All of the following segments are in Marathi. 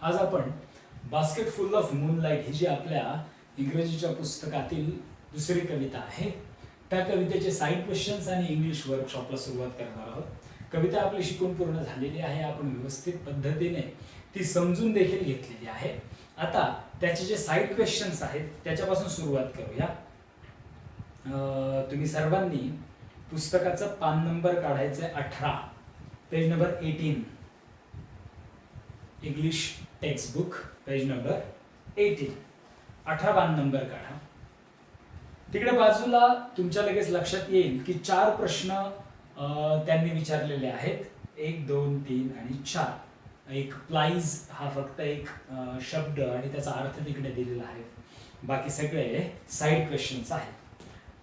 आज आपण बास्केट फुल ऑफ मूनलाईट ही जी आपल्या इंग्रजीच्या पुस्तकातील दुसरी कविता आहे त्या कवितेचे साईड क्वेश्चन्स आणि इंग्लिश वर्कशॉपला सुरुवात करणार आहोत. कविता आपली शिकून पूर्ण झालेली आहे. आपण व्यवस्थित पद्धतीने ती समजून देखील घेतलेली आहे. आता त्याचे जे साईड क्वेश्चन्स आहेत त्याच्यापासून सुरुवात करूया. तुम्ही सर्वांनी पुस्तकाचा पान नंबर काढायचा आहे 18, page number 18, English text book page number 18. 18 पान नंबर काढा. तिकडे बाजूला तुमच्या लगेच लक्षात येईल की 4 प्रश्न त्यांनी विचारलेले आहेत. 1, 2, 3 आणि 4. एक प्लाइज हा फक्त एक शब्द आणि त्याचा अर्थ तिकडे दिलेला आहे. बाकी सगळे साईड क्वेश्चन्स आहेत.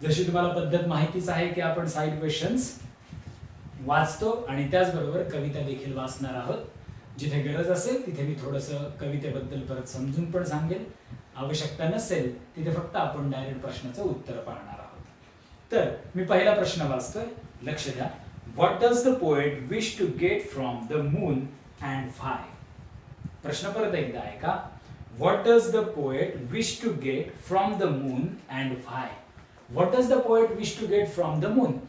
जशी तुम्हाला पद्धत माहितीच आहे की आपण साईड क्वेश्चन्स वाचतो आणि त्याचबरोबर कविता देखील वाचणार आहोत. जिथे गरज असेल तिथे मी थोडंसं कवितेबद्दल परत समजून पण सांगेल. आवश्यकता नसेल तिथे फक्त आपण डायरेक्ट प्रश्नाचं उत्तर पाहणार आहोत. तर मी पहिला प्रश्न वाचतोय, लक्ष द्या. What does the poet wish to get from the moon and why? प्रश्न परत एकदा ऐका. What does the poet wish to get from the moon and why? What does the poet wish to get from the moon?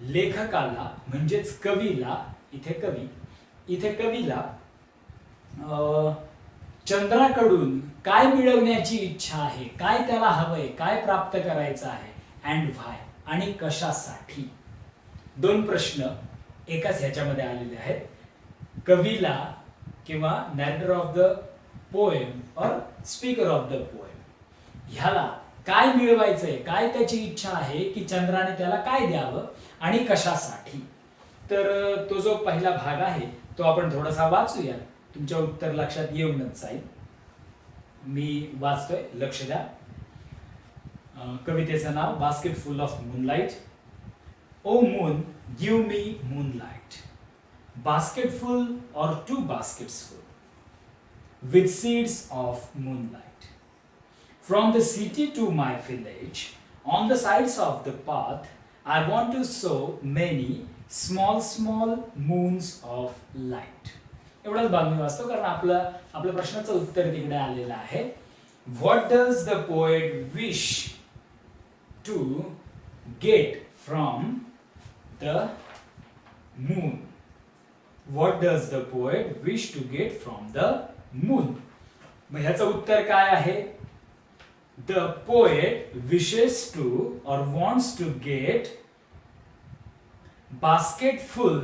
लेखकाला म्हणजेच कवीला, इथे कवीला चंद्राकडून काय मिळवण्याची इच्छा आहे, काय त्याला हवंय, काय प्राप्त करायचं आहे, अँड व्हाय आणि कशासाठी. 2 प्रश्न एकाच ह्याच्यामध्ये आलेले आहेत. कवीला किंवा नॅरेटर ऑफ द पोएम और स्पीकर ऑफ द पोएम ह्याला काय मिळवायचंय, काय त्याची इच्छा आहे की चंद्राने त्याला काय द्यावं आणि कशासाठी. तर तो जो पहिला भाग आहे तो आपण थोडासा वाचूया. तुमच्या उत्तर लक्षात येऊनच जाईल. मी वाचतोय, लक्ष द्या. कवितेचं नाव basket full of moonlight. O moon give me moonlight, basket full और 2 baskets full with seeds of moonlight. From the city to my village, on the sides of the path, I want to sow many small moons of light. एवढाच भाग मी वाचतो कारण आपल्या प्रश्नाचं उत्तर तिकडे आलेलं आहे. What does the poet wish to get from the moon? What does the poet wish to get from the moon? मग ह्याचं उत्तर काय आहे? The poet wishes to or wants to get basket full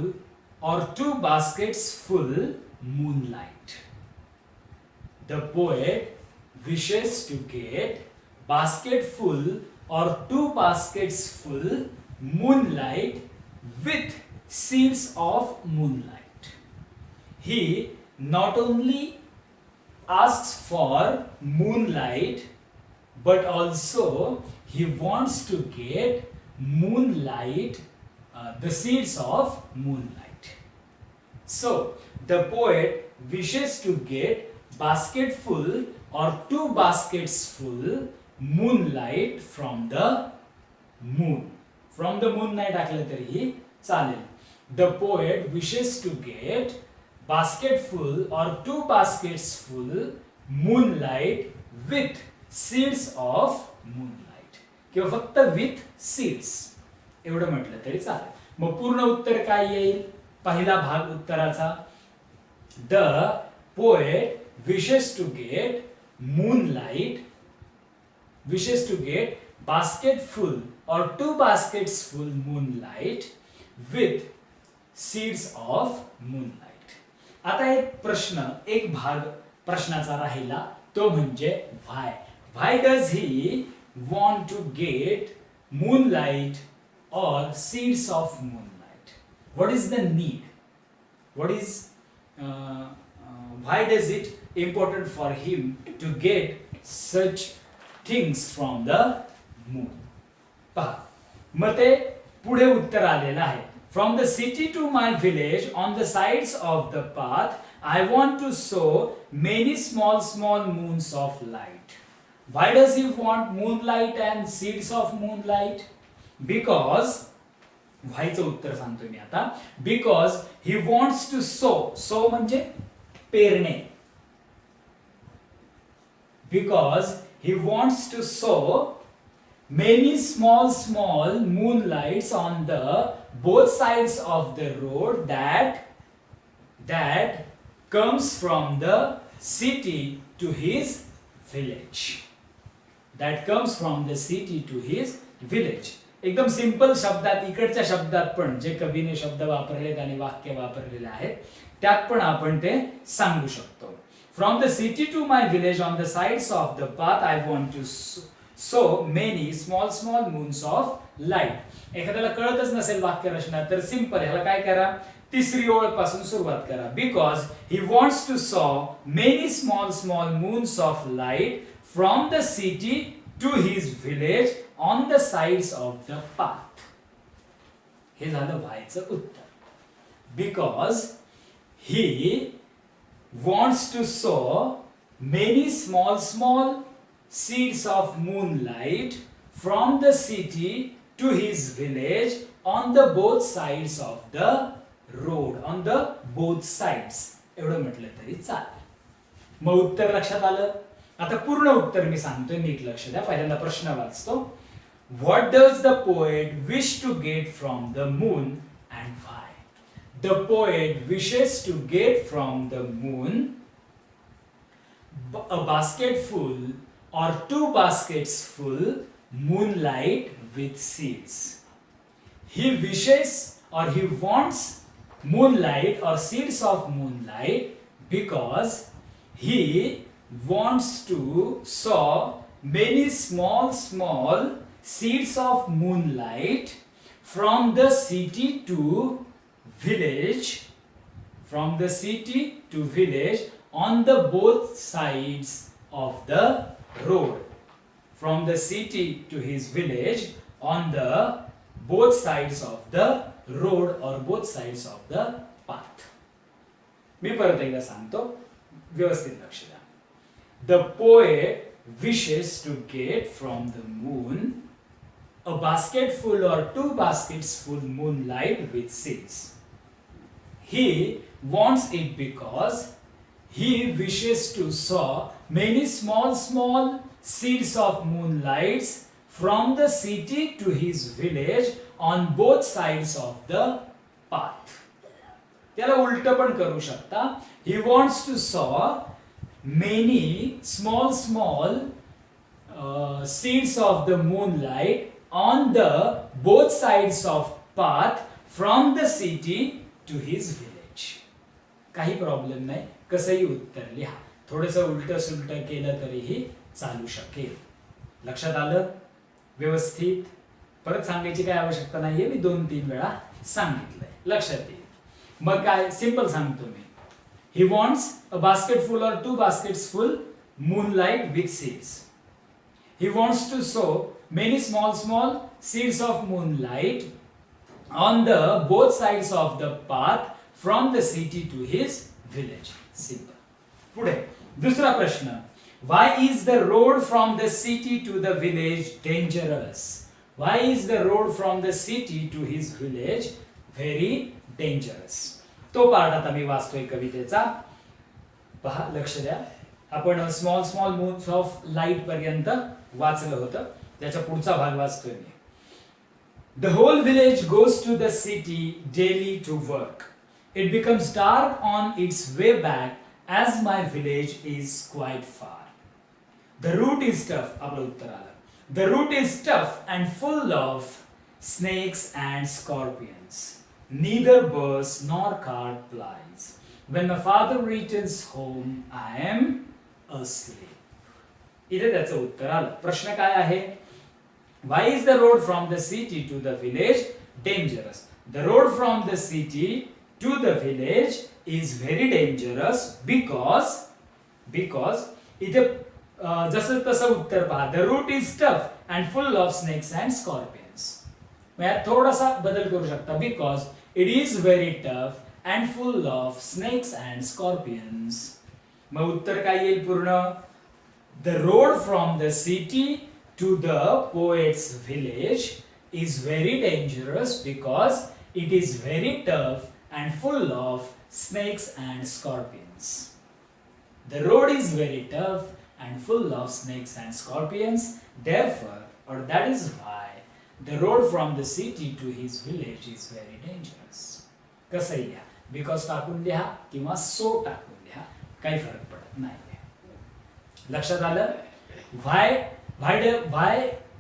or 2 baskets full moonlight. The poet wishes to get basket full or 2 baskets full moonlight with seeds of moonlight. He not only asks for moonlight but also he wants to get moonlight, the seeds of moonlight. So the poet wishes to get basket full or 2 baskets full moonlight from the moon. From the moon नाही टाकलं तरीही चालेल. The poet wishes to get basket full or 2 baskets full moonlight with seeds of moonlight किंवा फक्त with seeds एवढं म्हटलं तरी चालेल. मग पूर्ण उत्तर काय येईल? पहिला भाग उत्तराचा, the poet wishes to get moonlight, wishes to get basket full और 2 baskets full moonlight with seeds of moonlight. आता एक भाग प्रश्नाचा राहिला तो म्हणजे why. Why does he want to get moonlight or seeds of moonlight? What is the need? Why does it important for him to get such things from the moon? पहा, मग ते पुढे उत्तर आलेलं आहे. From the city to my village, on the sides of the path, I want to sow many small moons of light. Why does he want moonlight and seeds of moonlight? Because व्हायचं उत्तर सांगतोय मी आता. Because he wants to sow म्हणजे पेरणे, because he wants to sow many small moonlights on the both sides of the road that comes from the city to his village. That comes from the city to his village. एकदम सिंपल शब्दात, इकडच्या शब्दात पण जे कवीने शब्द वापरलेत आणि वाक्य वापरलेले आहेत त्यात पण आपण ते सांगू शकतो. From the city to my village on the sides of the path I want to sow many small moons of light. एखाद्याला कळतच नसेल वाक्य रचना तर सिंपल ह्याला काय करा, तिसरी ओळ पासून सुरुवात करा. Because he wants to sow many small moons of light from the city to his village on the sides of the path. हे झालं व्हायचं उत्तर. Because he wants to sow many small seeds of moonlight from the city to his village on the both sides of the road. On the both sides एवढं म्हटलं तरी चालेल. मग उत्तर लक्षात आलं. आता पूर्ण उत्तर मी सांगतोय, नीट लक्ष द्या. पहिल्यांदा प्रश्न वाचतो. What does the poet wish to get from the moon and why? The poet wishes to get from the moon a basket full or 2 baskets full moonlight with seeds. He wishes or he wants moonlight or seeds of moonlight because he wants to sow many small seeds of moonlight from the city to village on the both sides of the road. From the city to his village on the both sides of the road or both sides of the path. मी परत एकदा सांगतो, व्यवस्थित लक्ष द्या. The poet wishes to get from the moon a basket full or 2 baskets full moonlight with seeds. He wants it because he wishes to sow many small seeds of moonlights from the city to his village on both sides of the path. त्याला उलट पण करू शकता. He wants to sow many small seeds of the moonlight on the both sides of path from the city to his village. काही प्रॉब्लेम नाही, कसंही उत्तर लिहा. थोडंसं उलट सुलट केलं तरीही चालू शकेल. लक्षात आलं? व्यवस्थित परत सांगायची काही आवश्यकता नाहीये, मी 2-3 वेळा सांगितलंय, लक्षात येईल. मग काय सिंपल सांगतो मी. He wants a basket full or 2 baskets full moonlight with seeds. He wants to sow many small seeds of moonlight on the both sides of the path from the city to his village. Simple. पुढे दुसरा प्रश्न. Why is the road from the city to the village dangerous? Why is the road from the city to his village very dangerous? तो पार्ट आता मी वाचतोय कवितेचा. पहा, लक्ष द्या. आपण स्मॉल मून्स ऑफ लाईट पर्यंत वाचलं होतं, त्याचा पुढचा भाग वाचतोय मी. The whole village goes to the city daily to work. It becomes dark on its way back as my village is quite far. The route is tough. आपलं उत्तर आलं. The route is tough and full of snakes and scorpions. Neither bus nor cart plies. When my father returns home, I am asleep. इथे त्याचं उत्तर आलं. प्रश्न काय आहे? Why is the road from the city to the village dangerous? The road from the city to the village is very dangerous because इथे जसं तसं उत्तर पहा. The route is tough and full of snakes and scorpions. यात थोडासा बदल करू शकता. Because it is very tough and full of snakes and scorpions. मग उत्तर काय येईल पूर्ण? The road from the city to the poet's village is very dangerous because it is very tough and full of snakes and scorpions. The road is very tough and full of snakes and scorpions. Therefore, or that is why, the road from the city to his village is very dangerous. कसंही लिहा, बिकॉज टाकून लिहा किंवा सो टाकून लिहा, काही फरक पडत नाही. लक्षात आलं? Why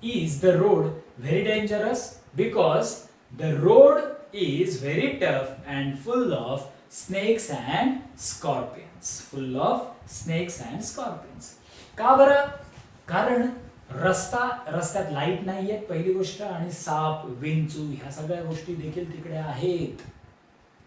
is the road very dangerous? Because the road is very tough and full of snakes and scorpions. Full of snakes and scorpions. का बरं? कारण रस्त्यात लाईट नाहीये पहिली गोष्ट, आणि साप, विंचू ह्या सगळ्या गोष्टी देखील तिकडे आहेत.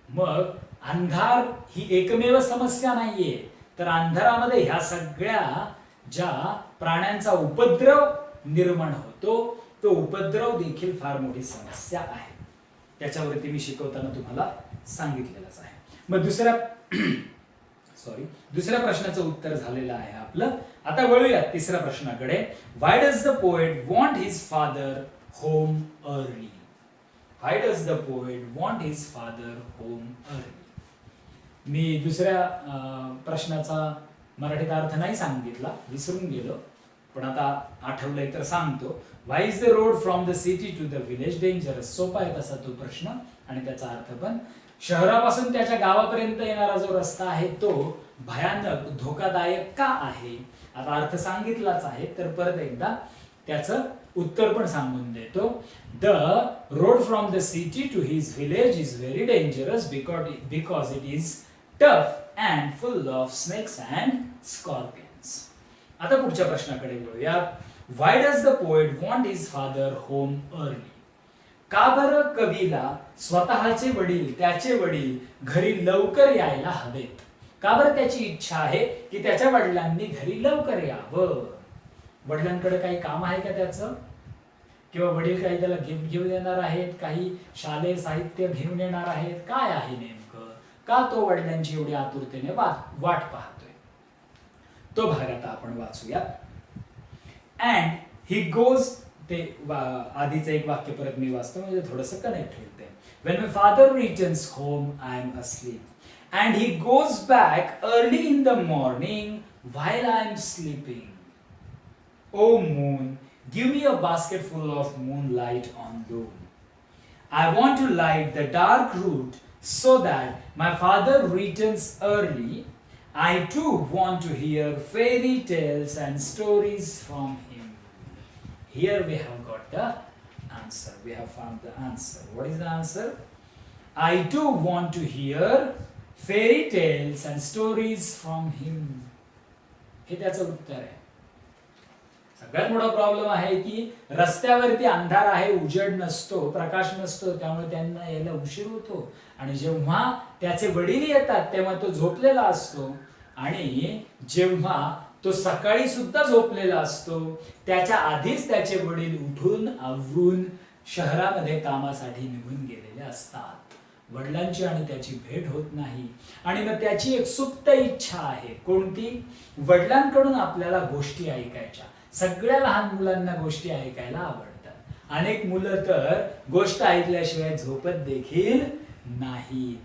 मग अंधार ही एकमेव समस्या नाहीये, तर अंधारामध्ये ह्या सगळ्या ज्या प्राण्यांचा उपद्रव निर्माण होतो, तो उपद्रव देखील फार मोठी समस्या आहे. त्याच्यावरती मी शिकवताना तुम्हाला सांगितलेलंच आहे. मग दुसऱ्या प्रश्नाचं उत्तर झालेलं आहे आपलं. आता वळूया तिसऱ्या प्रश्नाकडे. Why does the poet want his father home early? Why does the poet want his father home early? मी दुसऱ्या प्रश्नाचा मराठीत अर्थ नाही सांगितला, विसरून गेलो, पण आता आठवलंय तर सांगतो. Why is the road from the city to the village dangerous? सोपा आहे तसा तो प्रश्न, आणि त्याचा अर्थ पण शहरापासून त्याच्या गावापर्यंत येणारा जो रस्ता आहे तो भयानक धोकादायक का आहे? आता अर्थ सांगितलाच आहे, तर परत एकदा त्याचं उत्तर पण सांगून देतो. The road from the city to his village is very dangerous because it is tough and full of snakes and scorpions. आता पुढच्या प्रश्नाकडे वळूया. Why does the poet want his father home early? का बरं कवीला स्वतःचे वडील, त्याचे वडील घरी लवकर यायला हवेत? का बरं त्याची इच्छा आहे की त्याच्या वडिलांनी घरी लवकर यावं? वडिलांकडे काही काम आहे का त्याचं? किंवा वडील काही त्याला गिफ्ट घेऊन येणार आहेत, काही शालेय साहित्य घेऊन येणार आहेत, काय आहे नेमकं? का तो वडिलांची एवढी आतुरतेने वाट पाहतोय? तो भाग आता आपण वाचूया. अँड ही गोज, ते आधीचं एक वाक्य परत मी वाचतो म्हणजे थोडंसं कनेक्ट होते. When my father returns home, I am asleep, and he goes back early in the morning while I am sleeping. O moon, give me a basket full of moonlight on loom. I want to light the dark route so that my father returns early. I too want to hear fairy tales and stories from him. Here we have got the answer. We have found the answer. What is the answer? I too want to hear fairy tales and stories from him. हे त्याचं उत्तर आहे. सगळ्यात मोठा प्रॉब्लेम आहे की रस्त्यावरती अंधार आहे, उजेड नसतो, प्रकाश नसतो, त्यामुळे त्यांना यायला उशीर होतो. आणि जेव्हा त्याचे वडील येतात तेव्हा तो झोपलेला असतो, आणि जेव्हा तो सकाळी सुद्धा झोपलेला असतो, त्याच्या आधीच त्याचे वडील उठून आवरून शहरामध्ये कामासाठी निघून गेलेले असतात. वडिलांची आणि त्याची भेट होत नाही, आणि मग त्याची एक सुप्त इच्छा आहे. कोणती? वडिलांकडून आपल्याला गोष्टी ऐकायच्या. सगळ्या लहान मुलांना गोष्टी ऐकायला आवडतात. अनेक मुलं तर गोष्ट ऐकल्याशिवाय झोपत देखील नाहीत.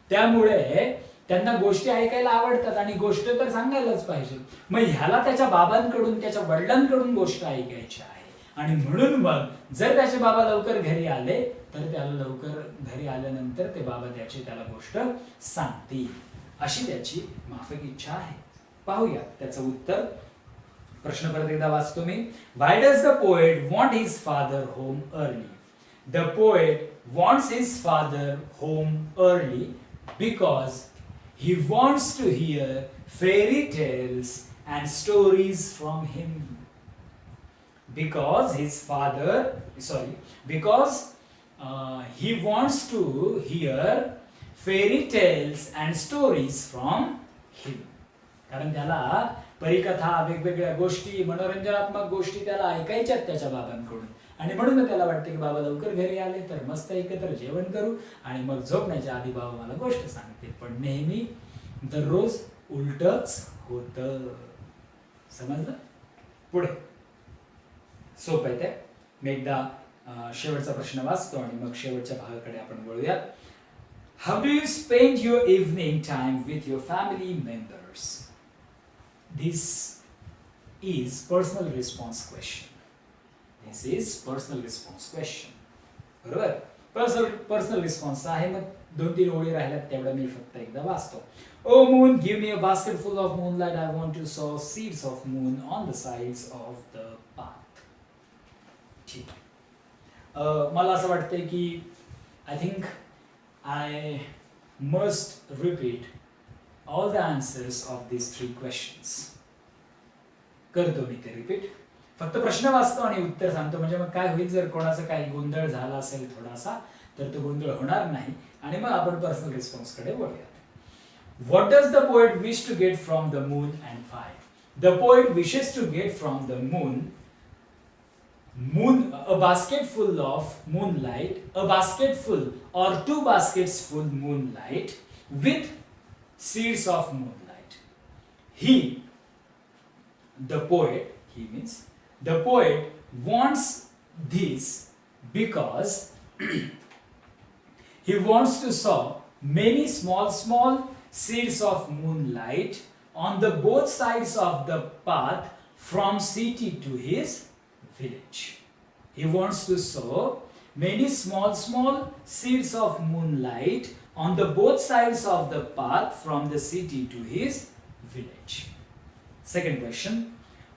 त्यामुळे त्यांना गोष्टी ऐकायला आवडतात, आणि गोष्ट तर सांगायलाच पाहिजे. मग ह्याला त्याच्या बाबांकडून, त्याच्या वडिलांकडून गोष्ट ऐकायची आहे. आणि म्हणून मग जर त्याचे बाबा लवकर घरी आले तर त्याला लवकर घरी आल्यानंतर ते बाबा त्याला गोष्ट सांगतील, अशी त्याची माफक इच्छा आहे. पाहूया त्याचं उत्तर. प्रश्न परत एकदा वाचतो मी. Why does the poet want his father home early? The poet wants his father home early because he wants to hear fairy tales and stories from him. Because he wants to hear fairy tales and stories from him. कारण त्याला परिकथा, वेगवेगळ्या गोष्टी, मनोरंजनात्मक गोष्टी त्याला ऐकायच्यात त्याच्या बाबांकडून, आणि म्हणून त्याला वाटते की बाबा लवकर घरी आले तर मस्त एकत्र जेवण करू, आणि मग झोपण्याच्या आधी बाबा मला गोष्ट सांगतील. पण नेहमी दररोज उलटच होतं. समजलं? पुढे सोपं आहे ते. मी एकदा शेवटचा प्रश्न वाचतो आणि मग शेवटच्या भागाकडे आपण वळूया. How do you spend your evening time with your family members? This is personal response question. This is personal response question. बरोबर? पर्सनल रिस्पॉन्स आहे. मग 2-3 ओळी राहिल्यात तेवढं मी फक्त एकदा वाचतो. O moon, give me a basket full of moonlight. I want to sow seeds of moon on the sides of the path. ठीक आहे. मला असं वाटतंय की I think I must repeat all the answers of this 3 questions. करतो मी ते रिपीट. फक्त प्रश्न वाचतो आणि उत्तर सांगतो. म्हणजे मग काय होईल, जर कोणाचा काही गोंधळ झाला असेल थोडासा, तर तो गोंधळ होणार नाही आणि मग आपण पर्सनल रिस्पॉन्स कडे वळूया. What does the poet wish to get from the moon and why? The poet wishes to get from the moon a basket full of moonlight, a basket full or 2 baskets full moonlight with seeds of moonlight. The poet wants this because he wants to sow many small seeds of moonlight on the both sides of the path from city to his village. He wants to sow many small seeds of moonlight on the both sides of the path from the city to his village. Second question,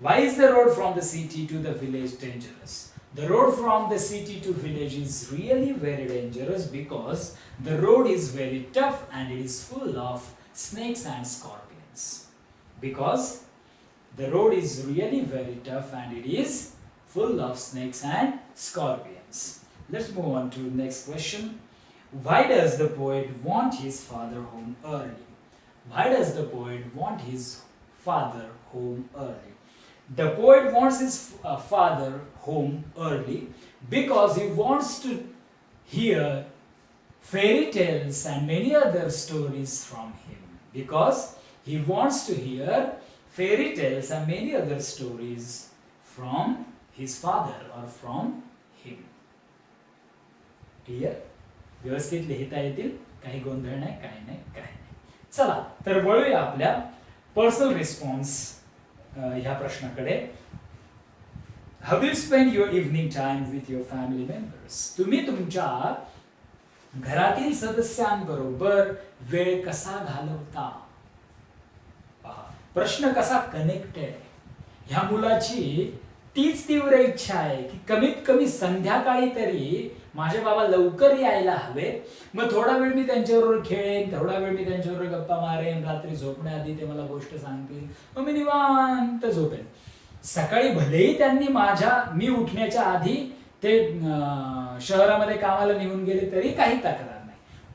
why is the road from the city to the village dangerous? The road from the city to village is really very dangerous because the road is very tough and it is full of snakes and scorpions. Because the road is really very tough and it is full of snakes and scorpions. Let's move on to the next question. Why does the poet want his father home early? Why does the poet want his father home early? The poet wants his father home early because he wants to hear fairy tales and many other stories from him. Because he wants to hear fairy tales and many other stories from his father or from him. Clear? व्यवस्थित लिहिता येतील, काही गोंधळ नाही, काही नाही. चला तर वळूया आपल्या पर्सनल रिस्पॉन्स ह्या प्रश्नाकडे. How do you spend your evening time with your family members? तुम्ही तुमच्या घरातील सदस्यांबरोबर वेळ कसा घालवता? पहा, प्रश्न कसा कनेक्टेड आहे. ह्या मुलाची तीच तीव्र इच्छा आहे की कमीत कमी संध्याकाळी तरी माझे बाबा लवकर यायला हवे. मग थोडा वेळ मी त्यांच्याबरोबर खेळेन, थोडा वेळ मी त्यांच्याबरोबर गप्पा मारेन, रात्री झोपण्याआधी ते मला गोष्ट सांगतील, मग मी निवांत झोपेन. सकाळी भलेही त्यांनी मी उठण्याच्या आधी ते शहरामध्ये कामाला निघून गेले तरी काही तक्रार नाही.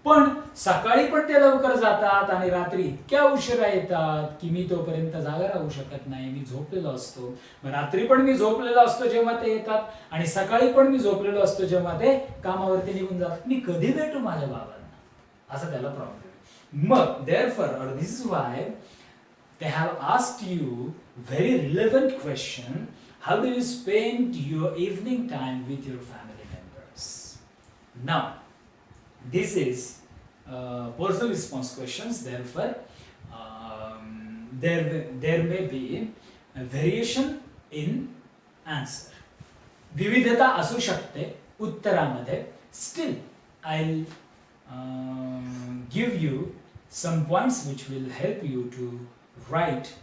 पण सकाळी पण ते लवकर जातात आणि रात्री इतक्या उशिरा येतात की मी तोपर्यंत जागा राहू शकत नाही, मी झोपलेलो असतो. मग रात्री पण मी झोपलेलो असतो जेव्हा ते येतात आणि सकाळी पण मी झोपलेलो असतो जेव्हा ते कामावरती निघून जातात. मी कधी भेटू माझ्या बाबांना? असा त्याला प्रॉब्लेम. मग therefore or this is why they have asked you very relevant question. How do you spend your evening time with your family members? Now, this is personal response questions. Therefore, there may be a variation in answer. विविधता असू शकते उत्तरामध्ये. Still, I'll give you some points which will help you to write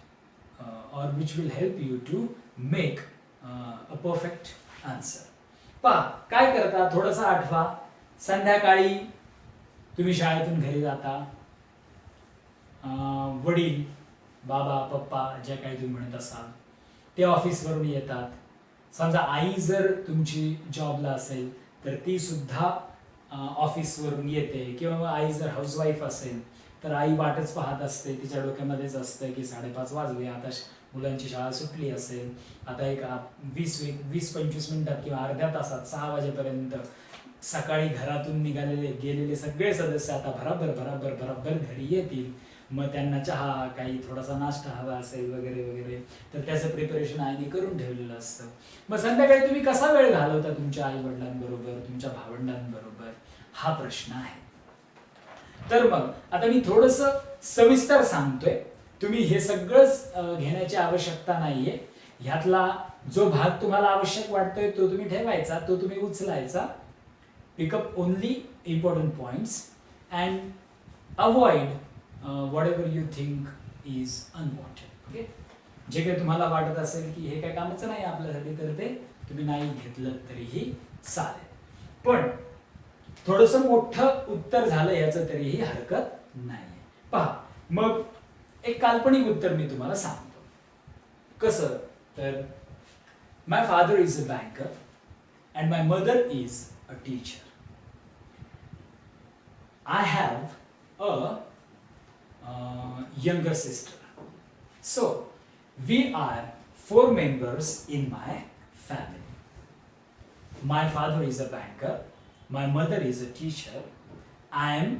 or which will help you to make a perfect answer. पहा, काय करता थोडंसं आठवा. संध्याकाळी तुम्ही शाळेतून घरी जाता. वडील, बाबा, पप्पा जे काही तुम्ही म्हणत असाल ते ऑफिसवरून येतात. समजा आई जर तुमची जॉबला असेल तर ती सुद्धा ऑफिसवरून येते. किंवा आई जर हाऊसवाईफ असेल तर आई वाटच पाहत असते, तिच्या डोक्यामध्येच असतं की 5:30 वाजले, आता मुलांची शाळा सुटली असेल, आता एक 20-25 मिनिटात किंवा अर्ध्या तासात 6 वाजेपर्यंत सकाळी घरातून गेलेले सगळे सदस्य आता भराभर घरी येतील. मग त्यांना चहा, काही थोडासा नाश्ता हवा असेल वगैरे वगैरे, तर त्याचं प्रिपरेशन आईने करून ठेवलेलं असतं. मग संध्याकाळी तुम्ही कसा वेळ घालवता तुमच्या आई वडिलांबरोबर, तुमच्या भावंडांबरोबर, हा प्रश्न आहे. तर मग आता मी थोडंसं सविस्तर सांगतोय. तुम्ही हे सगळंच घेण्याची आवश्यकता नाहीये. ह्यातला जो भाग तुम्हाला आवश्यक वाटतोय तो तुम्ही ठेवायचा, तो तुम्ही उचलायचा. Pickup only important points and avoid what you think is unwanted. Okay, जे काही तुम्हाला वाटत असेल की हे काय कामाचं नाही आपल्यासाठी, तर ते तुम्ही नाही घेतलं तरीही चालेल. पण थोडंसं मोठं उत्तर झालं याचं तरीही हरकत नाही. पहा, मग एक काल्पनिक उत्तर मी तुम्हाला सांगतो. कसं तर, my father is a banker and my mother is a teacher. I have a younger sister. So, we are 4 members in my family. My father is a banker, my mother is a teacher, I am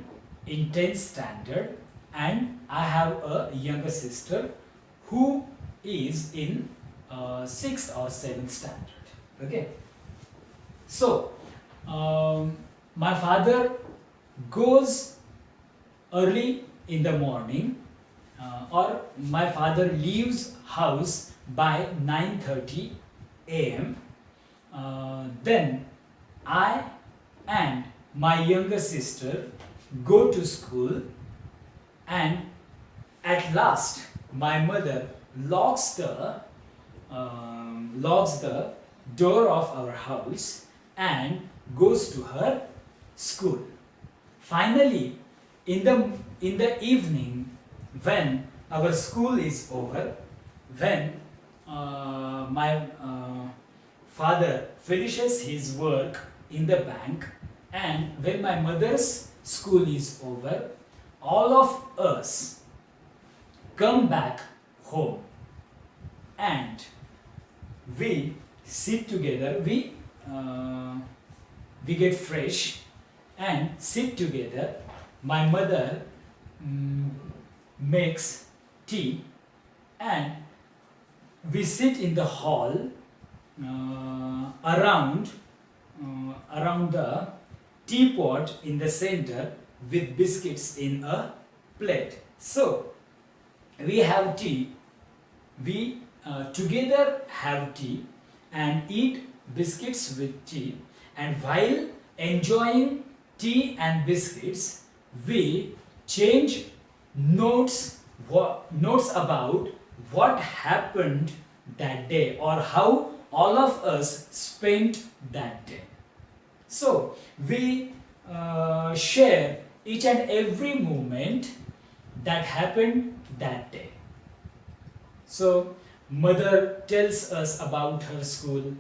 in 10th standard, and I have a younger sister who is in 6th or 7th standard. Okay. So, my father goes early in the morning, or my father leaves house by 9:30 a.m. Then I and my younger sister go to school, and at last my mother locks the door of our house and goes to her school. Finally, in the evening, when our school is over, when my father finishes his work in the bank, and when my mother's school is over, all of us come back home and we sit together. We get fresh and sit together. My mother makes tea, and we sit in the hall around the teapot in the center with biscuits in a plate. So we have tea. We together have tea and eat biscuits with tea, and while enjoying tea and biscuits, we change notes about what happened that day, or how all of us spent that day. So we share each and every moment that happened that day. So mother tells us about her school.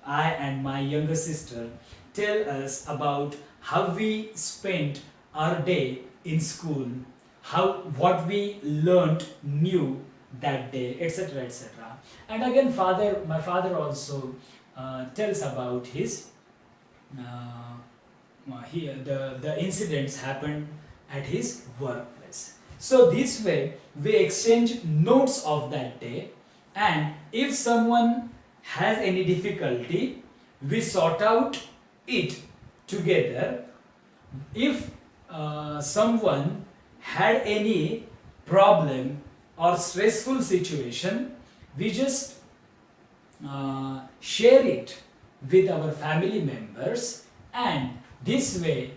I and my younger sister tell us about how we spent our day in school, what we learned new that day, etc., etc. And again, my father also tells about his the incidents happened at his workplace. So this way we exchange notes of that day, and if someone has any difficulty, we sort out it together. If someone had any problem or stressful situation, we just share it with our family members, and this way,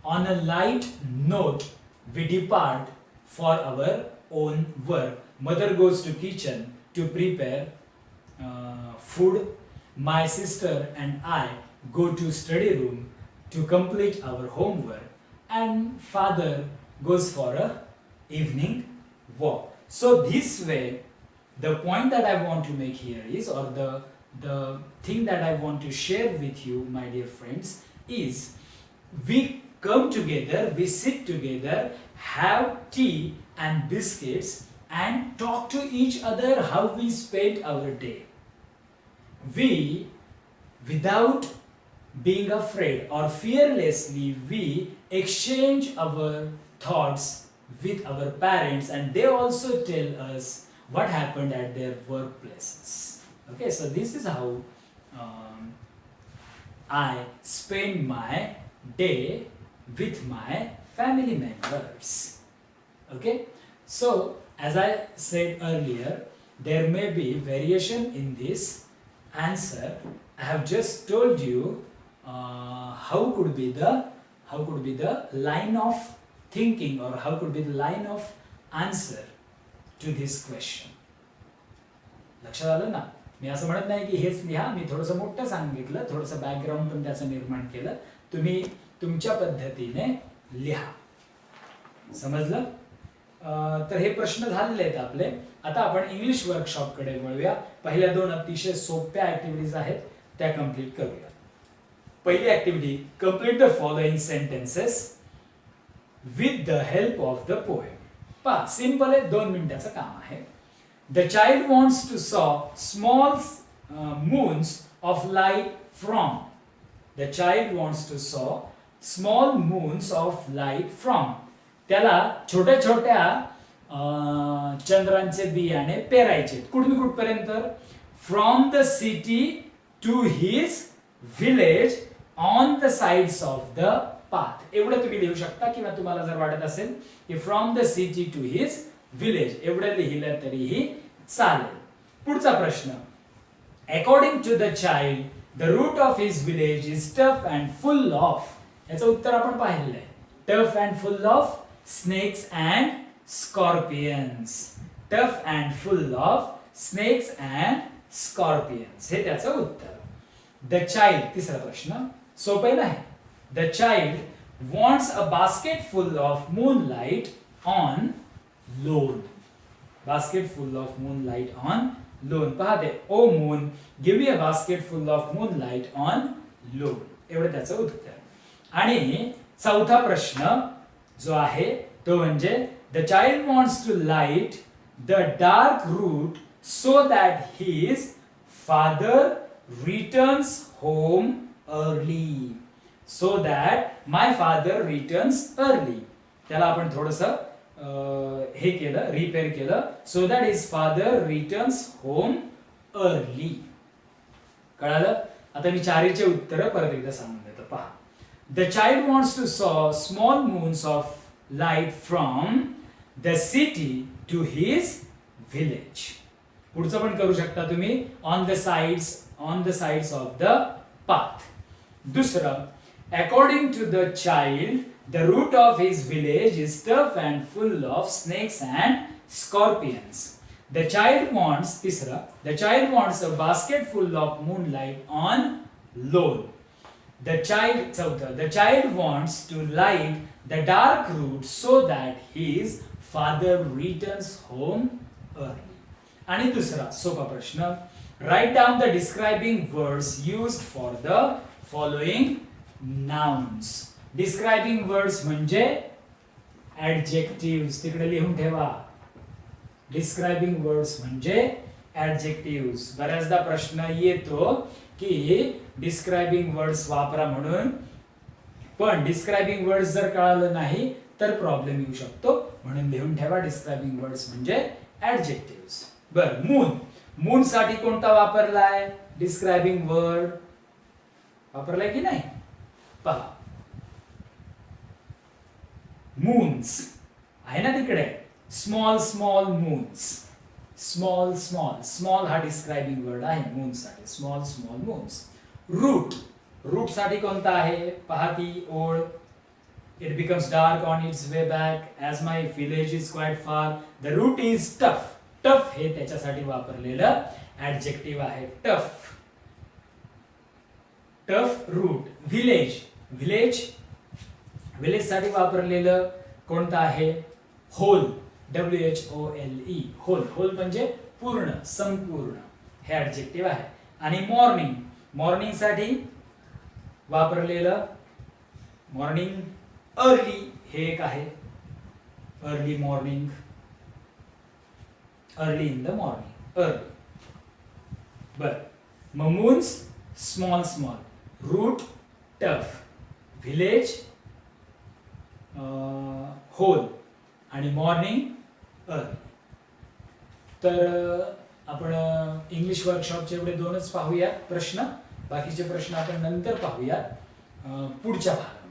on a light note, we depart for our own work. Mother goes to kitchen to prepare food. My sister and I go to study room to complete our homework, and father goes for a evening walk. So this way, the point that I want to make here is, or the thing that I want to share with you, my dear friends, is we come together, we sit together, have tea and biscuits, and talk to each other how we spent our day. We, without being afraid or fearlessly, we exchange our thoughts with our parents, and they also tell us what happened at their workplaces. Okay, so this is how I spend my day with my family members. Okay, so as I said earlier, there may be variation in this answer. I have just told you how could be the line of thinking, or how could be the line of answer to this question. लक्षात आलं ना? मी असं म्हणत नाही की हेच लिहा, मी थोडंसं मोठं सांगितलं, थोडंसं बॅकग्राऊंड पण त्याचं निर्माण केलं, तुम्ही तुमच्या पद्धतीने लिहा. समजलं? तर हे प्रश्न झालेले आहेत आपले. आता आपण इंग्लिश वर्कशॉप कडे वळूया. पहिल्या दोन अतिशय सोप्या ऍक्टिव्हिटीज आहेत, त्या कंप्लीट करूया. पहिली activity, complete the following sentences with the help of the poem. पहा, सिंपल आहे, 2 मिनिटाचं काम आहे. The child wants to saw small moons of light from. The child wants to saw small moons of light from. त्याला छोट्या छोट्या चंद्रांचे बियाणे पेरायचे. कुठून कुठपर्यंत? From the city to his village on the sides of the path. एवढं तुम्ही लिहू शकता, किंवा तुम्हाला जर वाटत असेल की from the city to his village, एवढं लिहिलं तरीही चालेल. पुढचा प्रश्न, according to the child the route of his village is tough and full of. याचं उत्तर आपण पाहिलेलं आहे. Tough and full of snakes and scorpions. Tough and full of snakes and scorpions. हे त्याचं उत्तर. The child, तिसरा प्रश्न सोपा आहे. The child wants a basket full of moonlight on lawn. Basket full of moonlight on lawn. पहा ते, ओ moon, give me a basket full of moonlight on lawn. एवढं त्याचं उत्तर. आणि चौथा प्रश्न जो आहे तो म्हणजे, the child wants to light the dark route so that his father returns home early. So that my father returns early. त्याला आपण थोडंसं हे केलं, रिपेअर केलं. So that his father returns home early. कळालं? आता मी चारीचे उत्तर परत एकदा सांगून देतो. पहा, the child wants to saw small moons of light from the city to his village. पुढचं पण करू शकता तुम्ही, on the sides of the path. दुसरं, according to the child the route of his village is tough and full of snakes and scorpions. The child wants, तिसरं, the child wants a basket full of moonlight on lawn. The child wants to light the dark route so that his father returns home early. आणि दुसरा सोपा प्रश्न, write down the describing words used for the following nouns. Describing words म्हणजे adjectives. तिकडे लिहून ठेवा. Describing words म्हणजे adjectives. बऱ्याचदा प्रश्न येतो की डिस्क्रायबिंग वर्ड्स वापरा म्हणून, पण डिस्क्रायबिंग वर्ड्स जर कळालं नाही तर प्रॉब्लेम येऊ शकतो. म्हणून लिहून ठेवा, डिस्क्रायबिंग वर्ड्स म्हणजे ऍडजेक्टिव्हज. बर, मून. मून साठी कोणता वापरलाय डिस्क्रायबिंग वर्ड? वापरलाय की नाही? पहा, मून्स आहे ना तिकडे. Small small moons. स्मॉल हा डिस्क्रायबिंग वर्ड आहे मून साठी. Small small moons. रूट साठी कोणता आहे? पहा ती ओळ. It becomes dark on its way back as my village is quite far. The route is tough. Tough हे त्याच्यासाठी वापरलेलं ऍडजेक्टिव्ह आहे. Tough route. विलेज साठी वापरलेलं कोणतं आहे? होल. WHOLE. होल म्हणजे पूर्ण, संपूर्ण, हे ऍडजेक्टिव्ह आहे. आणि मॉर्निंग साठी वापरलेलं मॉर्निंग, अर्ली हे एक आहे. Early morning, early in the morning, early. बर, मग moons small, route tough, village whole आणि मॉर्निंग अर्ली. तर आपण इंग्लिश वर्कशॉपचे एवढे 2च पाहूयात प्रश्न. बाकीचे प्रश्न आपण नंतर पाहूयात पुढच्या भागात.